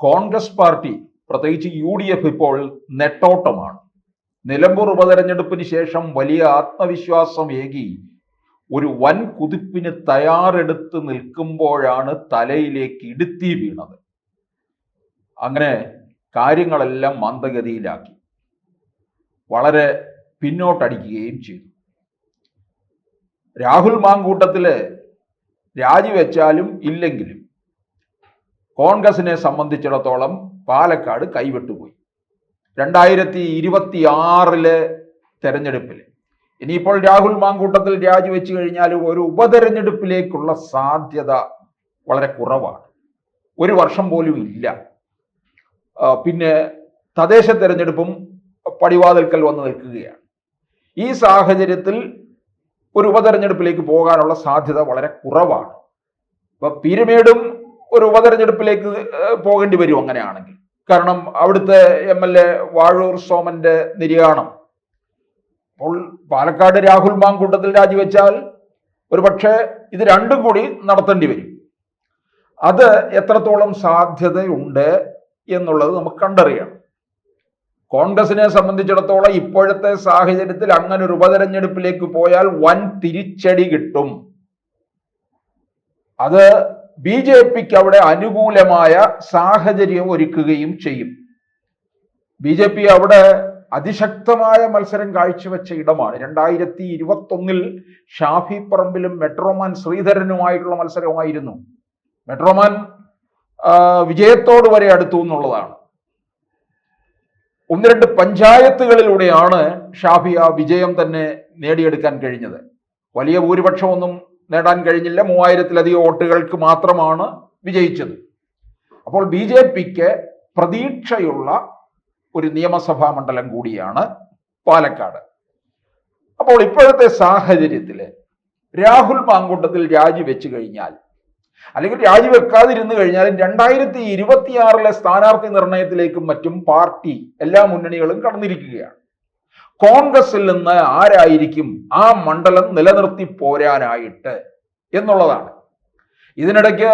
Congress party പ്രത്യേകിച്ച് UDF ഇപ്പോൾ നെട്ടോട്ടമാണ്. നിലമ്പൂർ ഉപതെരഞ്ഞെടുപ്പിന് ശേഷം വലിയ ആത്മവിശ്വാസം ഏകി ഒരു വൻ കുതിപ്പിന് തയ്യാറെടുത്ത് നിൽക്കുമ്പോഴാണ് തലയിലേക്ക് ഇടുത്തി വീണത്. അങ്ങനെ കാര്യങ്ങളെല്ലാം മന്ദഗതിയിലാക്കി, വളരെ പിന്നോട്ടടിക്കുകയും ചെയ്തു. രാഹുൽ മാങ്കൂട്ടത്തില് രാജിവെച്ചാലും ഇല്ലെങ്കിലും കോൺഗ്രസിനെ സംബന്ധിച്ചിടത്തോളം പാലക്കാട് കൈവിട്ടുപോയി. 2026 തെരഞ്ഞെടുപ്പിൽ ഇനിയിപ്പോൾ രാഹുൽ മാങ്കൂട്ടത്തിൽ രാജിവെച്ചു കഴിഞ്ഞാൽ ഒരു ഉപതെരഞ്ഞെടുപ്പിലേക്കുള്ള സാധ്യത വളരെ കുറവാണ്. ഒരു വർഷം പോലും ഇല്ല. പിന്നെ തദ്ദേശ തെരഞ്ഞെടുപ്പും പടിവാതിൽക്കൽ വന്ന് നിൽക്കുകയാണ്. ഈ സാഹചര്യത്തിൽ ഒരു ഉപതെരഞ്ഞെടുപ്പിലേക്ക് പോകാനുള്ള സാധ്യത വളരെ കുറവാണ്. ഇപ്പൊ പീരുമേടും ഒരു ഉപതെരഞ്ഞെടുപ്പിലേക്ക് പോകേണ്ടി വരും അങ്ങനെയാണെങ്കിൽ. കാരണം അവിടുത്തെ MLA വാഴൂർ സോമന്റെ നിര്യാണം. അപ്പോൾ പാലക്കാട് രാഹുൽ മാങ്കൂട്ടത്തിൽ രാജിവെച്ചാൽ ഒരു പക്ഷേ ഇത് രണ്ടും കൂടി നടത്തേണ്ടി വരും. അത് എത്രത്തോളം സാധ്യതയുണ്ട് എന്നുള്ളത് നമുക്ക് കണ്ടറിയണം. കോൺഗ്രസിനെ സംബന്ധിച്ചിടത്തോളം ഇപ്പോഴത്തെ സാഹചര്യത്തിൽ അങ്ങനെ ഒരു ഉപതെരഞ്ഞെടുപ്പിലേക്ക് പോയാൽ വൻ തിരിച്ചടി കിട്ടും. അത് BJPക്ക് അവിടെ അനുകൂലമായ സാഹചര്യം ഒരുക്കുകയും ചെയ്യും. BJP അവിടെ അതിശക്തമായ മത്സരം കാഴ്ചവെച്ച ഇടമാണ്. 2021 ഷാഫി പറമ്പിലും മെട്രോമാൻ ശ്രീധരനുമായിട്ടുള്ള മത്സരമായിരുന്നു. മെട്രോമാൻ വിജയത്തോട് വരെ അടുത്തു എന്നുള്ളതാണ്. 1-2 പഞ്ചായത്തുകളിലൂടെയാണ് ഷാഫി ആ വിജയം തന്നെ നേടിയെടുക്കാൻ കഴിഞ്ഞത്. വലിയ ഭൂരിപക്ഷമൊന്നും നേടാൻ കഴിഞ്ഞില്ല. 3000-ലധികം വോട്ടുകൾക്ക് മാത്രമാണ് വിജയിച്ചത്. അപ്പോൾ BJPക്ക് പ്രതീക്ഷയുള്ള ഒരു നിയമസഭാ മണ്ഡലം കൂടിയാണ് പാലക്കാട്. അപ്പോൾ ഇപ്പോഴത്തെ സാഹചര്യത്തിൽ രാഹുൽ മാങ്കൂട്ടത്തിൽ രാജിവെച്ചു കഴിഞ്ഞാൽ, അല്ലെങ്കിൽ രാജിവെക്കാതിരുന്നു കഴിഞ്ഞാലും 2026 സ്ഥാനാർത്ഥി നിർണയത്തിലേക്കും മറ്റും പാർട്ടി എല്ലാ മുന്നണികളും കടന്നിരിക്കുകയാണ്. കോൺഗ്രസിൽ നിന്ന് ആരായിരിക്കും ആ മണ്ഡലം നിലനിർത്തി പോരാനായിട്ട് എന്നുള്ളതാണ്. ഇതിനിടയ്ക്ക്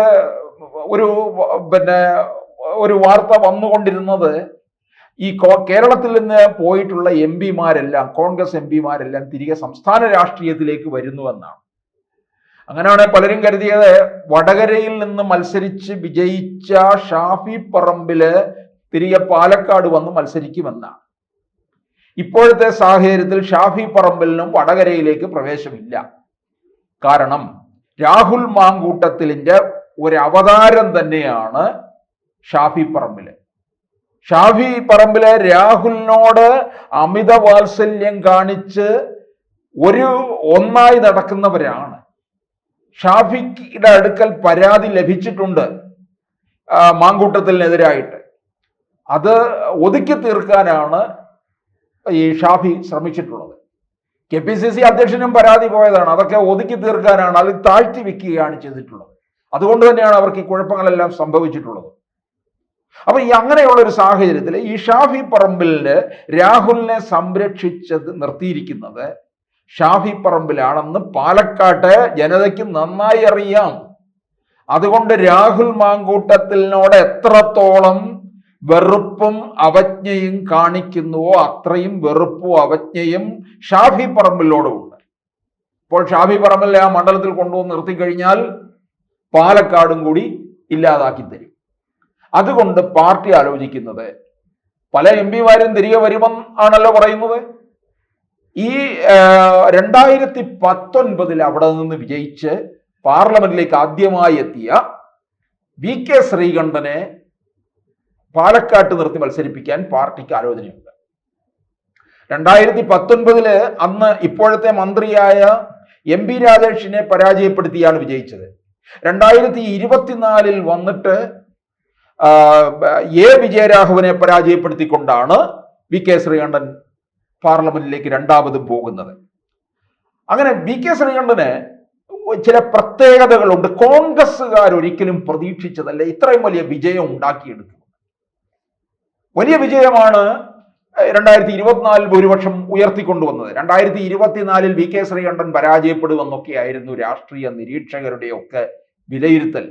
ഒരു വാർത്ത വന്നുകൊണ്ടിരുന്നത് ഈ കേരളത്തിൽ നിന്ന് പോയിട്ടുള്ള MP-മാരെല്ലാം, കോൺഗ്രസ് MP-മാരെല്ലാം തിരികെ സംസ്ഥാന രാഷ്ട്രീയത്തിലേക്ക് വരുന്നുവെന്നാണ്. അങ്ങനെയാണ് പലരും കരുതിയത് വടകരയിൽ നിന്ന് മത്സരിച്ച് വിജയിച്ച ഷാഫി പറമ്പില് തിരികെ പാലക്കാട് വന്ന് മത്സരിക്കുമെന്നാണ്. ഇപ്പോഴത്തെ സാഹചര്യത്തിൽ ഷാഫി പറമ്പിലിനും വടകരയിലേക്ക് പ്രവേശമില്ല. കാരണം രാഹുൽ മാങ്കൂട്ടത്തിലിന്റെ ഒരു അവതാരം തന്നെയാണ് ഷാഫി പറമ്പില്. ഷാഫി പറമ്പില് രാഹുലിനോട് അമിത വാത്സല്യം കാണിച്ച് ഒന്നായി നടക്കുന്നവരാണ്. ഷാഫിയുടെ അടുക്കൽ പരാതി ലഭിച്ചിട്ടുണ്ട് മാങ്കൂട്ടത്തിനെതിരായിട്ട്. അത് ഒതുക്കി തീർക്കാനാണ് ഈ ഷാഫി ശ്രമിച്ചിട്ടുള്ളത്. KPCC അധ്യക്ഷനും പരാതി പോയതാണ്. അതൊക്കെ ഒതുക്കി തീർക്കാനാണ്, അത് താഴ്ത്തി വെക്കുകയാണ് ചെയ്തിട്ടുള്ളത്. അതുകൊണ്ട് തന്നെയാണ് അവർക്ക് ഈ കുഴപ്പങ്ങളെല്ലാം സംഭവിച്ചിട്ടുള്ളത്. അപ്പൊ ഈ അങ്ങനെയുള്ള ഒരു സാഹചര്യത്തിൽ ഈ ഷാഫി പറമ്പിലിന് രാഹുലിനെ നിർത്തിയിരിക്കുന്നത് ഷാഫി പറമ്പിലാണെന്ന് പാലക്കാട്ടെ ജനതയ്ക്ക് നന്നായി അറിയാം. അതുകൊണ്ട് രാഹുൽ മാങ്കൂട്ടത്തിനോട് എത്രത്തോളം വെറുപ്പും അവജ്ഞയും കാണിക്കുന്നുവോ അത്രയും വെറുപ്പും അവജ്ഞയും ഷാഫി പറമ്പിലിനോടുമുണ്ട്. ഇപ്പോൾ ഷാഫി പറമ്പിലെ ആ മണ്ഡലത്തിൽ കൊണ്ടുവന്ന് നിർത്തിക്കഴിഞ്ഞാൽ പാലക്കാടും കൂടി ഇല്ലാതാക്കി തരും. അതുകൊണ്ട് പാർട്ടി ആലോചിക്കുന്നത്, പല MP-മാരും തിരികെ വരുമെന്നാണല്ലോ പറയുന്നത്. ഈ 2019 അവിടെ നിന്ന് വിജയിച്ച് പാർലമെന്റിലേക്ക് ആദ്യമായി എത്തിയ VK ശ്രീകണ്ഠനെ പാലക്കാട്ട് നിർത്തി മത്സരിപ്പിക്കാൻ പാർട്ടിക്ക് ആലോചനയുണ്ട്. 2019 അന്ന് ഇപ്പോഴത്തെ മന്ത്രിയായ MP രാജേഷിനെ പരാജയപ്പെടുത്തിയാണ് വിജയിച്ചത്. 2024 വന്നിട്ട് വിജയരാഘവനെ പരാജയപ്പെടുത്തിക്കൊണ്ടാണ് VK ശ്രീകണ്ഠൻ പാർലമെന്റിലേക്ക് രണ്ടാമതും പോകുന്നത്. അങ്ങനെ VK ശ്രീകണ്ഠന് ചില പ്രത്യേകതകളുണ്ട്. കോൺഗ്രസ്സുകാർ ഒരിക്കലും പ്രതീക്ഷിച്ചതല്ല ഇത്രയും വലിയ വിജയം ഉണ്ടാക്കിയെടുക്കുന്നത്. വലിയ വിജയമാണ് 2024 ഭൂരിപക്ഷം ഉയർത്തിക്കൊണ്ടുവന്നത്. 2024 VK ശ്രീകണ്ഠൻ പരാജയപ്പെടുമെന്നൊക്കെയായിരുന്നു രാഷ്ട്രീയ നിരീക്ഷകരുടെയൊക്കെ വിലയിരുത്തൽ.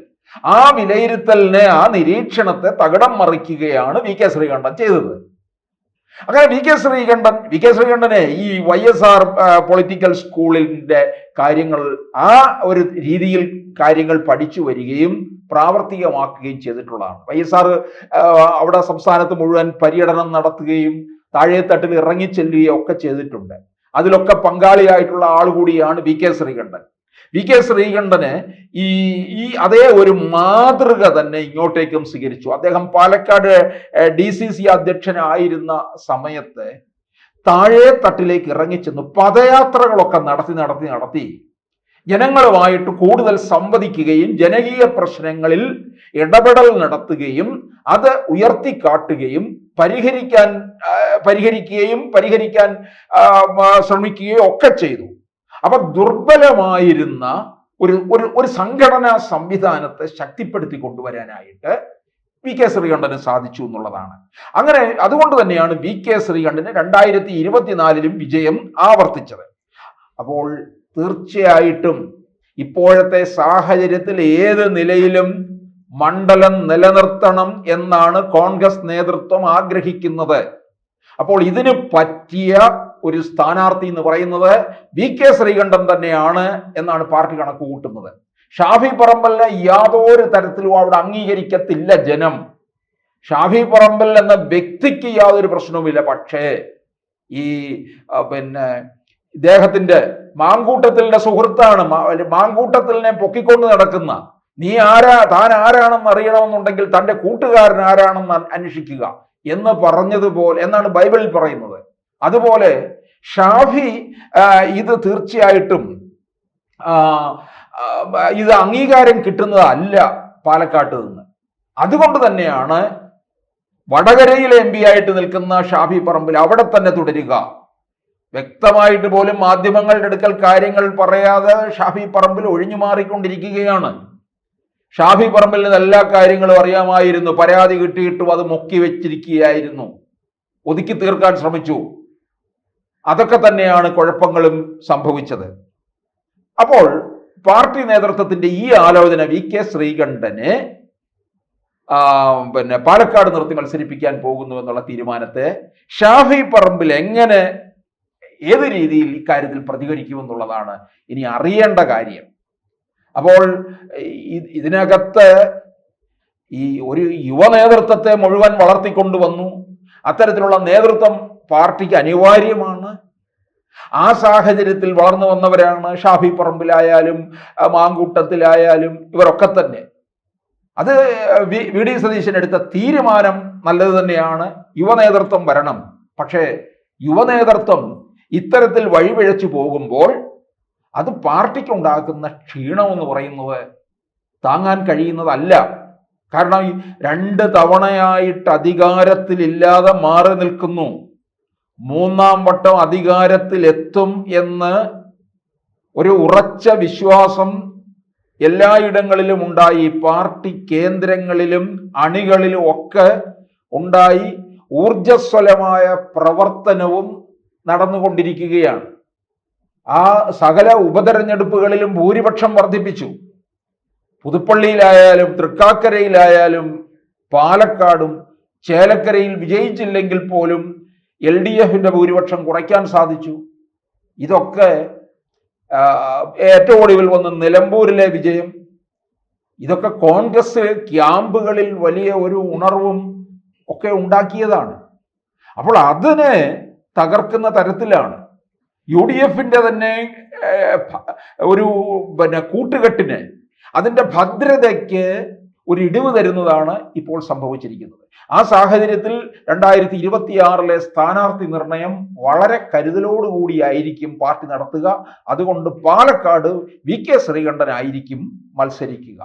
ആ വിലയിരുത്തലിനെ, ആ നിരീക്ഷണത്തെ തകിടം മറിക്കുകയാണ് വി കെ ശ്രീകണ്ഠൻ ചെയ്തത്. അങ്ങനെ വി കെ ശ്രീകണ്ഠനെ ഈ YSR പൊളിറ്റിക്കൽ സ്കൂളിന്റെ കാര്യങ്ങൾ ആ ഒരു രീതിയിൽ കാര്യങ്ങൾ പഠിച്ചു വരികയും പ്രാവർത്തികമാക്കുകയും ചെയ്തിട്ടുള്ളതാണ്. YSR അവിടെ സംസ്ഥാനത്ത് മുഴുവൻ പര്യടനം നടത്തുകയും താഴെത്തട്ടിൽ ഇറങ്ങിച്ചെല്ലുകയും ഒക്കെ ചെയ്തിട്ടുണ്ട്. അതിലൊക്കെ പങ്കാളിയായിട്ടുള്ള ആൾ കൂടിയാണ് വി കെ ശ്രീകണ്ഠന് ഈ അതേ ഒരു മാതൃക തന്നെ ഇങ്ങോട്ടേക്കും സ്വീകരിച്ചു. അദ്ദേഹം പാലക്കാട് DCC അധ്യക്ഷനായിരുന്ന സമയത്ത് താഴെ തട്ടിലേക്ക് ഇറങ്ങിച്ചെന്നു പദയാത്രകളൊക്കെ നടത്തി ജനങ്ങളുമായിട്ട് കൂടുതൽ സംവദിക്കുകയും ജനകീയ പ്രശ്നങ്ങളിൽ ഇടപെടൽ നടത്തുകയും അത് ഉയർത്തിക്കാട്ടുകയും പരിഹരിക്കാൻ ശ്രമിക്കുകയും ഒക്കെ ചെയ്തു. അപ്പൊ ദുർബലമായിരുന്ന ഒരു സംഘടനാ സംവിധാനത്തെ ശക്തിപ്പെടുത്തി കൊണ്ടുവരാനായിട്ട് വി കെ ശ്രീകണ്ഠന് സാധിച്ചു എന്നുള്ളതാണ്. അങ്ങനെ അതുകൊണ്ട് തന്നെയാണ് വി കെ ശ്രീകണ്ഠന് 2024 വിജയം ആവർത്തിച്ചത്. അപ്പോൾ തീർച്ചയായിട്ടും ഇപ്പോഴത്തെ സാഹചര്യത്തിൽ ഏത് നിലയിലും മണ്ഡലം നിലനിർത്തണം എന്നാണ് കോൺഗ്രസ് നേതൃത്വം ആഗ്രഹിക്കുന്നത്. അപ്പോൾ ഇതിന് പറ്റിയ ഒരു സ്ഥാനാർത്ഥി എന്ന് പറയുന്നത് വി കെ ശ്രീകണ്ഠൻ തന്നെയാണ് എന്നാണ് പാർട്ടി കണക്ക് കൂട്ടുന്നത്. ഷാഫി പറമ്പലിനെ യാതൊരു തരത്തിലും അവിടെ അംഗീകരിക്കത്തില്ല ജനം. ഷാഫി പറമ്പൽ എന്ന വ്യക്തിക്ക് യാതൊരു പ്രശ്നവുമില്ല. പക്ഷേ ഈ ഇദ്ദേഹത്തിന്റെ മാങ്കൂട്ടത്തിലെ സുഹൃത്താണ്, മാങ്കൂട്ടത്തിലിനെ പൊക്കിക്കൊണ്ട് നടക്കുന്ന താൻ ആരാണെന്ന് അറിയണമെന്നുണ്ടെങ്കിൽ തൻ്റെ കൂട്ടുകാരൻ ആരാണെന്ന് അന്വേഷിക്കുക എന്ന് പറഞ്ഞതുപോലെ എന്നാണ് ബൈബിളിൽ പറയുന്നത്. അതുപോലെ ഷാഫി ഇത് തീർച്ചയായിട്ടും ഇത് അംഗീകാരം കിട്ടുന്നതല്ല പാലക്കാട്ട് നിന്ന്. അതുകൊണ്ട് തന്നെയാണ് വടകരയിലെ MP ആയിട്ട് നിൽക്കുന്ന ഷാഫി പറമ്പിൽ അവിടെ തന്നെ തുടരുക. വ്യക്തമായിട്ട് പോലും മാധ്യമങ്ങളുടെ അടുക്കൽ കാര്യങ്ങൾ പറയാതെ ഷാഫി പറമ്പിൽ ഒഴിഞ്ഞു മാറിക്കൊണ്ടിരിക്കുകയാണ്. ഷാഫി പറമ്പിലിന് എല്ലാ കാര്യങ്ങളും അറിയാമായിരുന്നു. പരാതി കിട്ടിയിട്ടും അത് മുക്കി വെച്ചിരിക്കുകയായിരുന്നു. ഒതുക്കി തീർക്കാൻ ശ്രമിച്ചു. അതൊക്കെ തന്നെയാണ് കുഴപ്പങ്ങളും സംഭവിച്ചത്. അപ്പോൾ പാർട്ടി നേതൃത്വത്തിന്റെ ഈ ആലോചന വി കെ ശ്രീകണ്ഠനെ പാലക്കാട് നിർത്തി മത്സരിപ്പിക്കാൻ പോകുന്നു എന്നുള്ള തീരുമാനത്തെ ഷാഫി പറമ്പിൽ എങ്ങനെ ഏത് രീതിയിൽ ഇക്കാര്യത്തിൽ പ്രതികരിക്കുമെന്നുള്ളതാണ് ഇനി അറിയേണ്ട കാര്യം. അപ്പോൾ ഇതിനകത്ത് ഈ ഒരു യുവ നേതൃത്വത്തെ മുഴുവൻ വളർത്തിക്കൊണ്ടുവന്നു. അത്തരത്തിലുള്ള നേതൃത്വം പാർട്ടിക്ക് അനിവാര്യമാണ്. ആ സാഹചര്യത്തിൽ വളർന്നു വന്നവരാണ് ഷാഫി പറമ്പിലായാലും മാങ്കൂട്ടത്തിലായാലും ഇവരൊക്കെ തന്നെ. അത് VD സതീശൻ എടുത്ത തീരുമാനം നല്ലത് തന്നെയാണ്. യുവനേതൃത്വം വരണം. പക്ഷേ യുവനേതൃത്വം ഇത്തരത്തിൽ വഴിപിഴച്ചു പോകുമ്പോൾ അത് പാർട്ടിക്കുണ്ടാക്കുന്ന ക്ഷീണമെന്ന് പറയുന്നത് താങ്ങാൻ കഴിയുന്നതല്ല. കാരണം 2 തവണയായിട്ട് അധികാരത്തിലില്ലാതെ മാറി നിൽക്കുന്നു. 3ാം വട്ടം അധികാരത്തിലെത്തും എന്ന് ഒരു ഉറച്ച വിശ്വാസം എല്ലായിടങ്ങളിലും ഉണ്ടായി. പാർട്ടി കേന്ദ്രങ്ങളിലും അണികളിലും ഒക്കെ ഉണ്ടായി. ഊർജസ്വലമായ പ്രവർത്തനവും നടന്നുകൊണ്ടിരിക്കുകയാണ്. ആ സകല ഉപതെരഞ്ഞെടുപ്പുകളിലും ഭൂരിപക്ഷം വർദ്ധിപ്പിച്ചു. പുതുപ്പള്ളിയിലായാലും തൃക്കാക്കരയിലായാലും പാലക്കാടും ചേലക്കരയിൽ വിജയിച്ചില്ലെങ്കിൽ പോലും LDFന്റെ ഭൂരിപക്ഷം കുറയ്ക്കാൻ സാധിച്ചു. ഇതൊക്കെ ഏറ്റവും ഒടുവിൽ വന്ന് നിലമ്പൂരിലെ വിജയം, ഇതൊക്കെ കോൺഗ്രസ് ക്യാമ്പുകളിൽ വലിയ ഒരു ഉണർവും ഒക്കെ ഉണ്ടാക്കിയതാണ്. അപ്പോൾ അതിനെ തകർക്കുന്ന തരത്തിലാണ് UDFന്റെ തന്നെ ഒരു കൂട്ടുകെട്ടിന്, അതിൻ്റെ ഭദ്രതയ്ക്ക് ഒരു ഇടിവ് തരുന്നതാണ് ഇപ്പോൾ സംഭവിച്ചിരിക്കുന്നത്. ആ സാഹചര്യത്തിൽ 2026 സ്ഥാനാർത്ഥി നിർണയം വളരെ കരുതലോടുകൂടിയായിരിക്കും പാർട്ടി നടത്തുക. അതുകൊണ്ട് പാലക്കാട് വി കെ ശ്രീകണ്ഠനായിരിക്കും മത്സരിക്കുക.